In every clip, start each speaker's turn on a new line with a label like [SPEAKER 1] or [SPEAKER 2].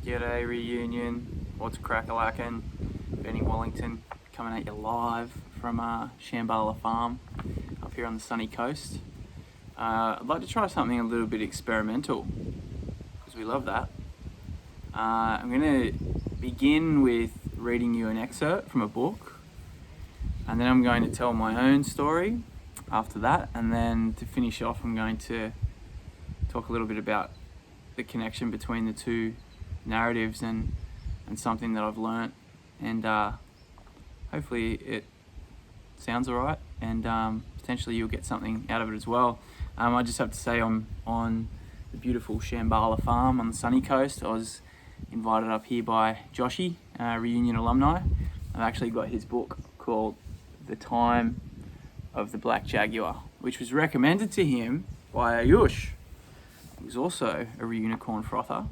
[SPEAKER 1] G'day Reunion, what's crack-a-lackin'? Benny Wellington coming at you live from Shambhala Farm up here on the sunny coast. I'd like to try something a little bit experimental because we love that. I'm going to begin with reading you an excerpt from a book, and then I'm going to tell my own story after that, and then to finish off I'm going to talk a little bit about the connection between the two narratives and something that I've learnt, and hopefully it sounds alright, and potentially you'll get something out of it as well. I just have to say I'm on the beautiful Shambhala Farm on the sunny coast. I was invited up here by Joshy, Reunion alumni. I've actually got his book called The Time of the Black Jaguar, which was recommended to him by Ayush, who's also a Reunicorn frother.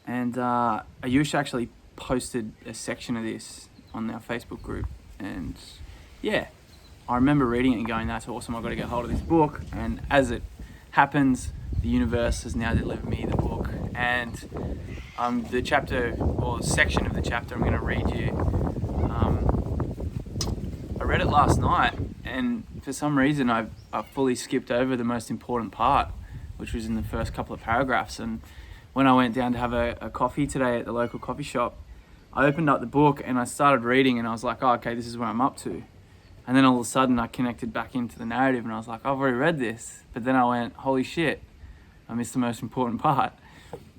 [SPEAKER 1] And Ayush actually posted a section of this on our Facebook group, and yeah, I remember reading it and going, that's awesome, I've got to get hold of this book. And as it happens, the universe has now delivered me the book, and the chapter, or section of the chapter I'm going to read you, I read it last night, and for some reason I fully skipped over the most important part, which was in the first couple of paragraphs. And when I went down to have a coffee today at the local coffee shop, I opened up the book and I started reading, and I was like, oh, okay, this is where I'm up to. And then all of a sudden I connected back into the narrative, and I was like, I've already read this. But then I went, holy shit, I missed the most important part.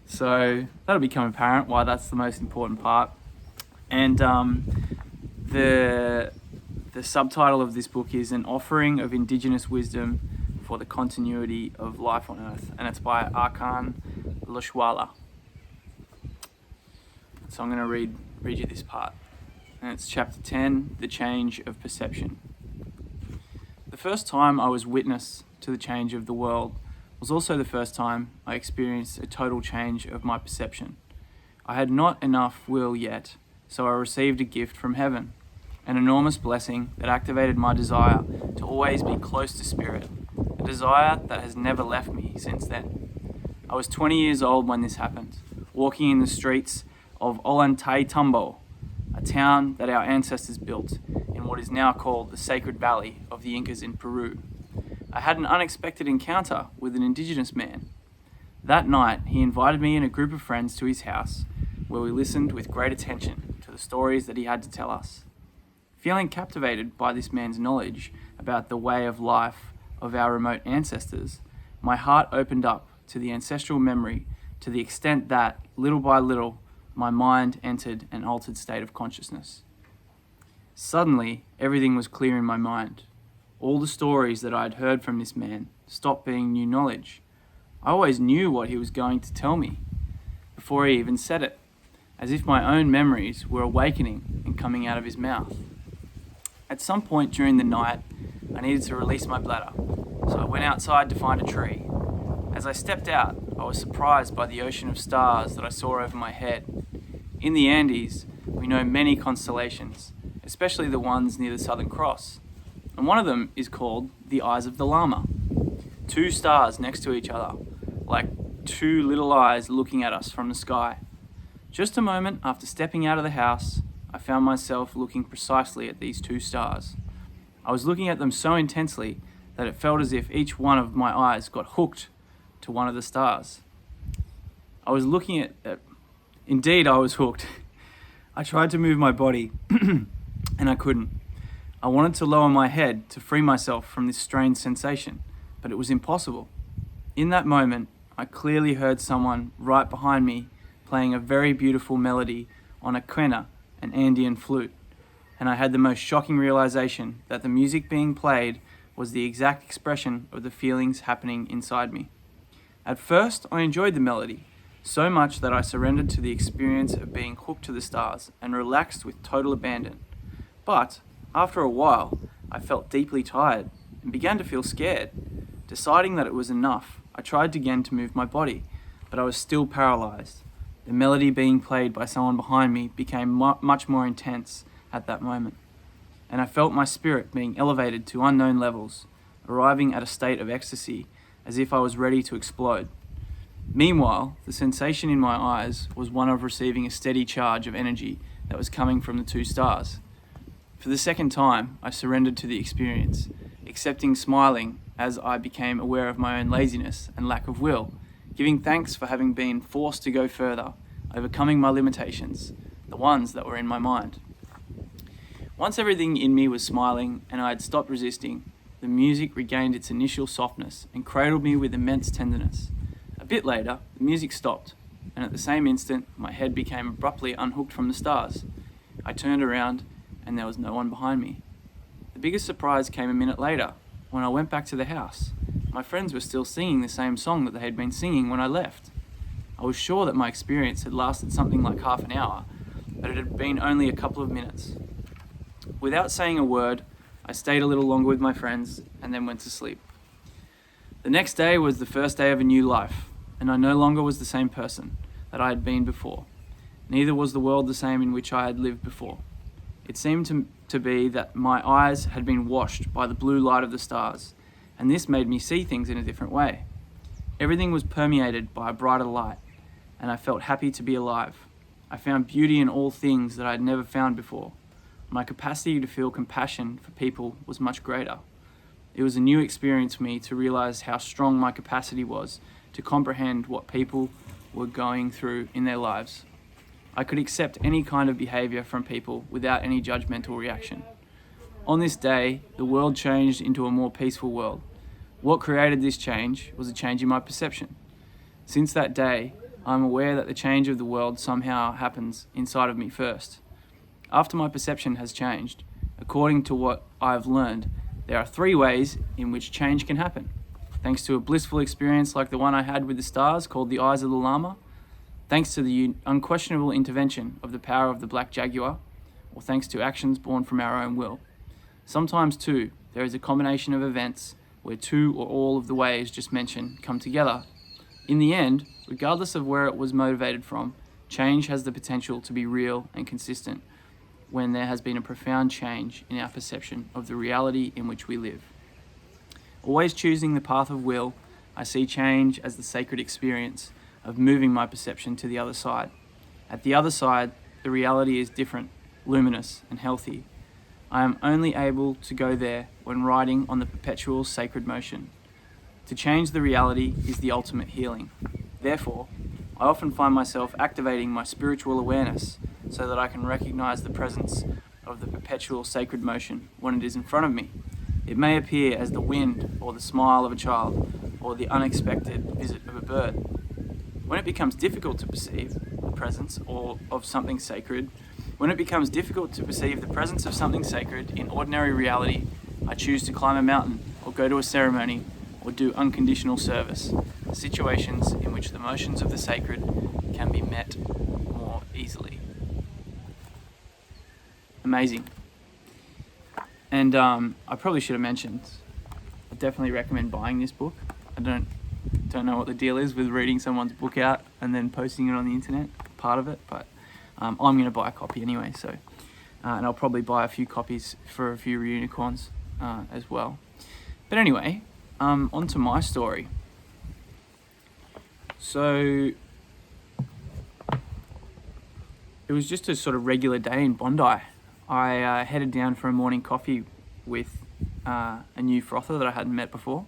[SPEAKER 1] So that'll become apparent why that's the most important part. And the subtitle of this book is An Offering of Indigenous Wisdom for the Continuity of Life on Earth, and it's by Arkan Lushwala. So I'm going to read you this part, and it's chapter 10, The Change of Perception. The first time I was witness to the change of the world was also the first time I experienced a total change of my perception. I had not enough will yet, so I received a gift from heaven, an enormous blessing that activated my desire to always be close to spirit, a desire that has never left me since then. I was 20 years old when this happened, walking in the streets of Ollantaytambo, a town that our ancestors built in what is now called the Sacred Valley of the Incas in Peru. I had an unexpected encounter with an indigenous man. That night, he invited me and a group of friends to his house, where we listened with great attention to the stories that he had to tell us. Feeling captivated by this man's knowledge about the way of life of our remote ancestors, my heart opened up to the ancestral memory to the extent that, little by little, my mind entered an altered state of consciousness. Suddenly, everything was clear in my mind. All the stories that I had heard from this man stopped being new knowledge. I always knew what he was going to tell me before he even said it, as if my own memories were awakening and coming out of his mouth. At some point during the night, I needed to release my bladder, so I went outside to find a tree. As I stepped out, I was surprised by the ocean of stars that I saw over my head. In the Andes, we know many constellations, especially the ones near the Southern Cross, and one of them is called the Eyes of the Llama. Two stars next to each other, like two little eyes looking at us from the sky. Just a moment after stepping out of the house, I found myself looking precisely at these two stars. I was looking at them so intensely that it felt as if each one of my eyes got hooked to one of the stars. I was looking at Indeed, I was hooked. I tried to move my body, and I couldn't. I wanted to lower my head to free myself from this strange sensation, but it was impossible. In that moment, I clearly heard someone right behind me playing a very beautiful melody on a quena, an Andean flute, and I had the most shocking realization that the music being played was the exact expression of the feelings happening inside me. At first, I enjoyed the melody, so much that I surrendered to the experience of being hooked to the stars and relaxed with total abandon. But, after a while, I felt deeply tired and began to feel scared. Deciding that it was enough, I tried again to move my body, but I was still paralyzed. The melody being played by someone behind me became much more intense at that moment, and I felt my spirit being elevated to unknown levels, arriving at a state of ecstasy as if I was ready to explode. Meanwhile, the sensation in my eyes was one of receiving a steady charge of energy that was coming from the two stars. For the second time, I surrendered to the experience, accepting smiling as I became aware of my own laziness and lack of will, giving thanks for having been forced to go further, overcoming my limitations, the ones that were in my mind. Once everything in me was smiling and I had stopped resisting, the music regained its initial softness and cradled me with immense tenderness. A bit later, the music stopped, and at the same instant, my head became abruptly unhooked from the stars. I turned around, and there was no one behind me. The biggest surprise came a minute later, when I went back to the house. My friends were still singing the same song that they had been singing when I left. I was sure that my experience had lasted something like half an hour, but it had been only a couple of minutes. Without saying a word, I stayed a little longer with my friends, and then went to sleep. The next day was the first day of a new life, and I no longer was the same person that I had been before. Neither was the world the same in which I had lived before. It seemed to be that my eyes had been washed by the blue light of the stars, and this made me see things in a different way. Everything was permeated by a brighter light, and I felt happy to be alive. I found beauty in all things that I had never found before. My capacity to feel compassion for people was much greater. It was a new experience for me to realize how strong my capacity was to comprehend what people were going through in their lives. I could accept any kind of behavior from people without any judgmental reaction. On this day, the world changed into a more peaceful world. What created this change was a change in my perception. Since that day, I'm aware that the change of the world somehow happens inside of me first. After my perception has changed, according to what I've learned, there are 3 ways in which change can happen. Thanks to a blissful experience like the one I had with the stars called the Eyes of the Llama, thanks to the unquestionable intervention of the power of the black jaguar, or thanks to actions born from our own will. Sometimes too, there is a combination of events where 2 or all of the ways just mentioned come together. In the end, regardless of where it was motivated from, change has the potential to be real and consistent when there has been a profound change in our perception of the reality in which we live. Always choosing the path of will, I see change as the sacred experience of moving my perception to the other side. At the other side, the reality is different, luminous, and healthy. I am only able to go there when riding on the perpetual sacred motion. To change the reality is the ultimate healing. Therefore, I often find myself activating my spiritual awareness so that I can recognize the presence of the perpetual sacred motion when it is in front of me. It may appear as the wind or the smile of a child or the unexpected visit of a bird. When it becomes difficult to perceive the presence of something sacred in ordinary reality, I choose to climb a mountain or go to a ceremony or do unconditional service, situations in which the motions of the sacred can be met more easily. Amazing. And I probably should have mentioned, I definitely recommend buying this book. I don't know what the deal is with reading someone's book out and then posting it on the internet, part of it, but I'm going to buy a copy anyway, so and I'll probably buy a few copies for a few reunicorns as well. But anyway, on to my story. So it was just a sort of regular day in Bondi. I headed down for a morning coffee with a new frother that I hadn't met before,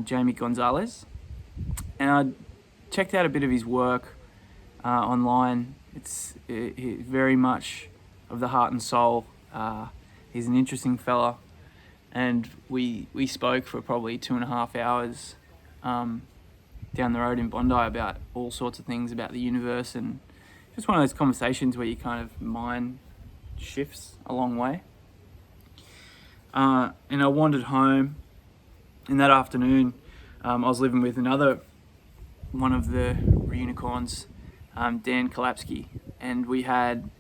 [SPEAKER 1] Jamie Gonzalez, and I checked out a bit of his work online. It's very much of the heart and soul. He's an interesting fella, and we spoke for probably 2.5 hours down the road in Bondi about all sorts of things about the universe, and just one of those conversations where you kind of mind shifts a long way. And I wandered home, and that afternoon I was living with another one of the reunicorns, Dan Kalapski, and we had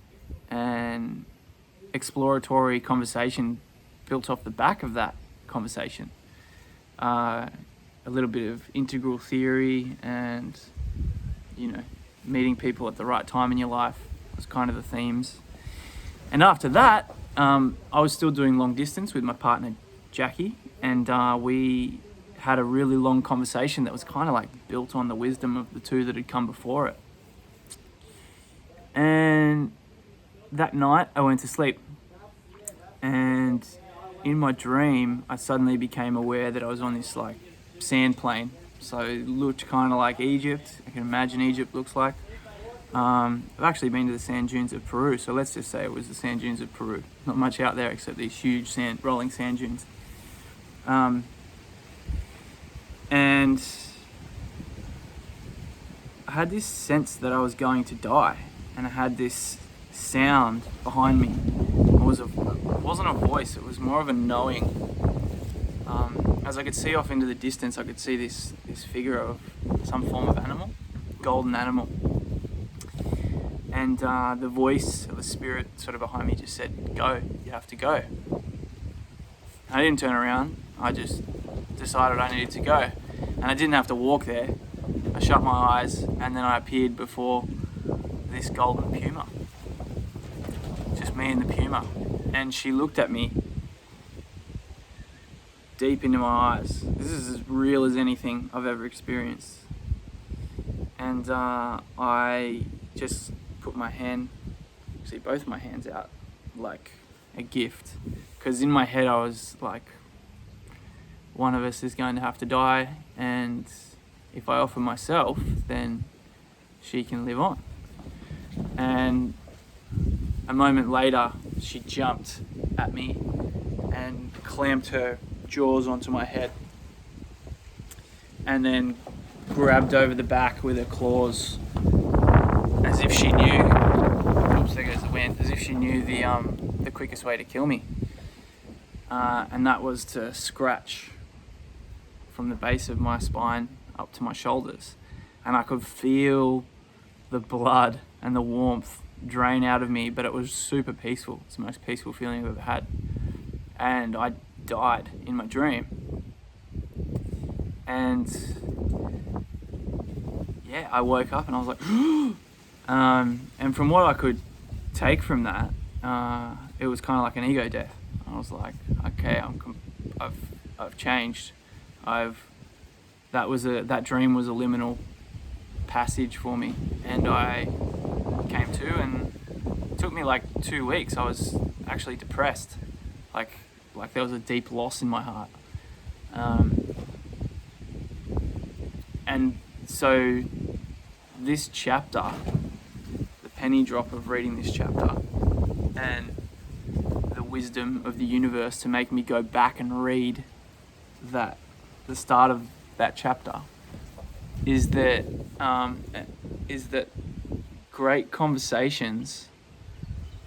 [SPEAKER 1] an exploratory conversation built off the back of that conversation. A little bit of integral theory and, meeting people at the right time in your life was kind of the themes. And after that, I was still doing long distance with my partner, Jackie, and we had a really long conversation that was kind of like built on the wisdom of the two that had come before it. And that night I went to sleep, and in my dream I suddenly became aware that I was on this like sand plane. So it looked kind of like Egypt. I can imagine Egypt looks like. I've actually been to the sand dunes of Peru, so let's just say it was the sand dunes of Peru. Not much out there except these huge rolling sand dunes. And I had this sense that I was going to die, and I had this sound behind me. It wasn't a voice, it was more of a knowing. As I could see off into the distance, I could see this figure of some form of animal, golden animal. And the voice of the spirit sort of behind me just said, "Go, you have to go." I didn't turn around, I just decided I needed to go. And I didn't have to walk there. I shut my eyes, and then I appeared before this golden puma. Just me and the puma. And she looked at me deep into my eyes. This is as real as anything I've ever experienced. And I just put both my hands out like a gift. Because in my head I was like, one of us is going to have to die, and if I offer myself, then she can live on. And a moment later, she jumped at me and clamped her jaws onto my head, and then grabbed over the back with her claws, as if she knew. Oops, there goes the wind. As if she knew the quickest way to kill me, and that was to scratch from the base of my spine up to my shoulders, and I could feel the blood and the warmth drain out of me, but it was super peaceful. It's the most peaceful feeling I've ever had. And I died in my dream. And yeah, I woke up and I was like, and from what I could take from that, it was kind of like an ego death. I was like, okay, I've changed. That dream was a liminal passage for me, and I came to, and it took me like 2 weeks. I was actually depressed, like there was a deep loss in my heart, and so this chapter, the penny drop of reading this chapter, and the wisdom of the universe to make me go back and read the start of that chapter, is that great conversations,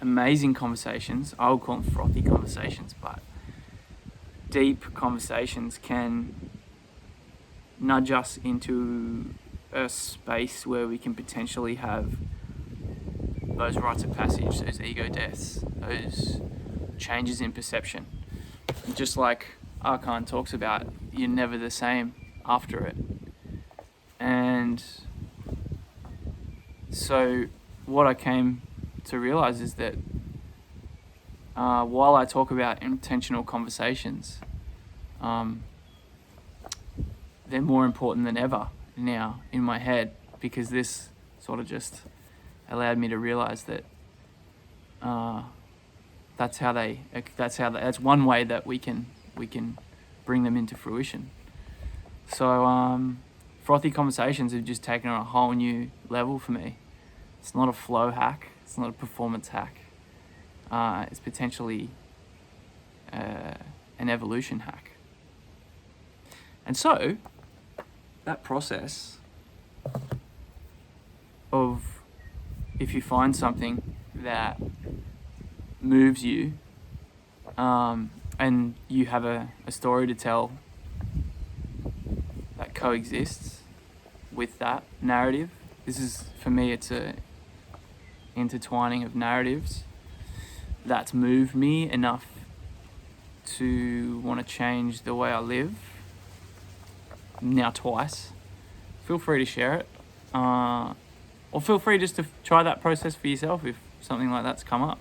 [SPEAKER 1] amazing conversations, I would call them frothy conversations, but deep conversations can nudge us into a space where we can potentially have those rites of passage, those ego deaths, those changes in perception. Just like Arkan talks about, you're never the same after it. And so what I came to realize is that while I talk about intentional conversations, they're more important than ever now in my head, because this sort of just allowed me to realize that that's one way that we can bring them into fruition. So frothy conversations have just taken on a whole new level for me. It's not a flow hack, it's not a performance hack, it's potentially an evolution hack. And so that process of, if you find something that moves you, and you have a story to tell that coexists with that narrative. This is, for me, it's a intertwining of narratives that's moved me enough to want to change the way I live. Now twice. Feel free to share it, or feel free just to try that process for yourself if something like that's come up.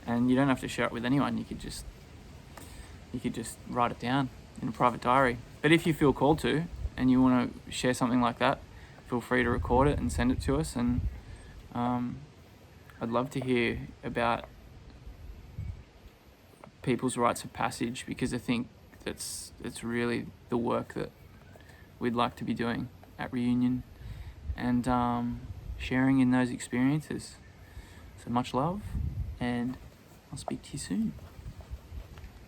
[SPEAKER 1] And you don't have to share it with anyone. You could just write it down in a private diary. But if you feel called to and you want to share something like that, feel free to record it and send it to us. And I'd love to hear about people's rites of passage, because I think it's really the work that we'd like to be doing at Reunion, and sharing in those experiences. So much love, and I'll speak to you soon.